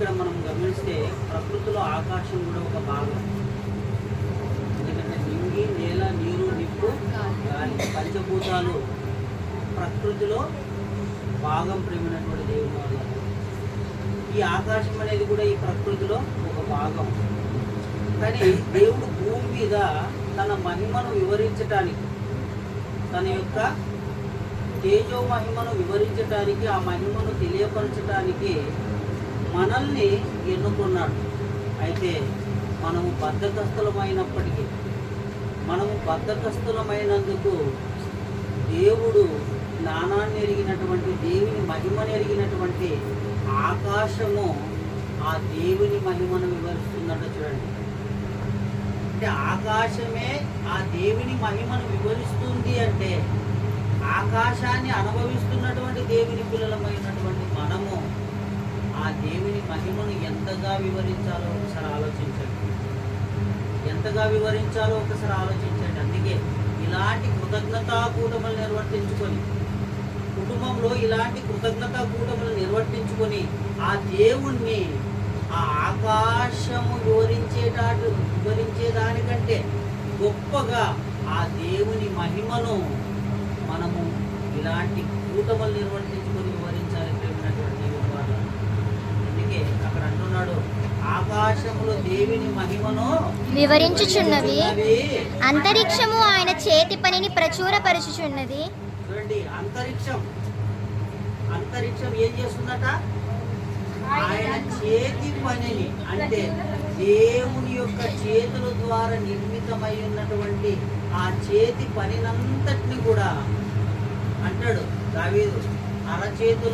ఇక్కడ మనం గమనిస్తే ప్రకృతిలో ఆకాశం కూడా ఒక భాగం. ఎందుకంటే నింగి, నేల, నీరు, నిప్పు, గాలి, పంచభూతాలు ప్రకృతిలో భాగం ప్రేమైనటువంటి దేవుని వల్ల. ఈ ఆకాశం అనేది కూడా ఈ ప్రకృతిలో ఒక భాగం. కానీ దేవుడు భూమి మీద తన మహిమను వివరించటానికి, తన యొక్క తేజో మహిమను వివరించటానికి, ఆ మహిమను తెలియపరచటానికి మనల్ని ఎన్నుకున్నాడు. అయితే మనము బద్ధకస్తులమైనందుకు దేవుడు జ్ఞానాన్ని ఎరిగినటువంటి, దేవుని మహిమను ఎరిగినటువంటి ఆకాశము ఆ దేవుని మహిమను వివరిస్తుందట. చూడండి, అంటే ఆకాశమే ఆ దేవుని మహిమను వివరిస్తుంది. అంటే ఆకాశాన్ని అనుభవిస్తున్నటువంటి దేవుని పిల్లలమైనటువంటి మనము ఆ దేవుని మహిమను ఎంతగా వివరించాలో ఒకసారి ఆలోచించండి. అందుకే ఇలాంటి కృతజ్ఞతా కూటములు నిర్వర్తించుకొని, కుటుంబంలో ఇలాంటి కృతజ్ఞతా కూటములు నిర్వర్తించుకొని ఆ దేవుణ్ణి, ఆ ఆకాశము వివరించేదానికంటే గొప్పగా ఆ దేవుని మహిమను మనము ఇలాంటి కూటములు నిర్వర్తించుకొని వివరించాలి ప్రేమైనటువంటి దేవుని వారు. అందుకే అక్కడ అంటున్నాడు, ఆకాశములో దేవుని మహిమను వివరించుచున్నవి, అంతరిక్షము ఆయన చేతి పనిని ప్రచురపరచుచున్నది. చూడండి, అంతరిక్షం ఏం చేస్తుందట? ఆయన చేతి పనిని, అంటే దేవుని యొక్క చేతుల ద్వారా నిర్మితమై ఉన్నటువంటి ఆ చేతి పనినంతటిని కూడా అంటాడు దావీదు, అరచేతులు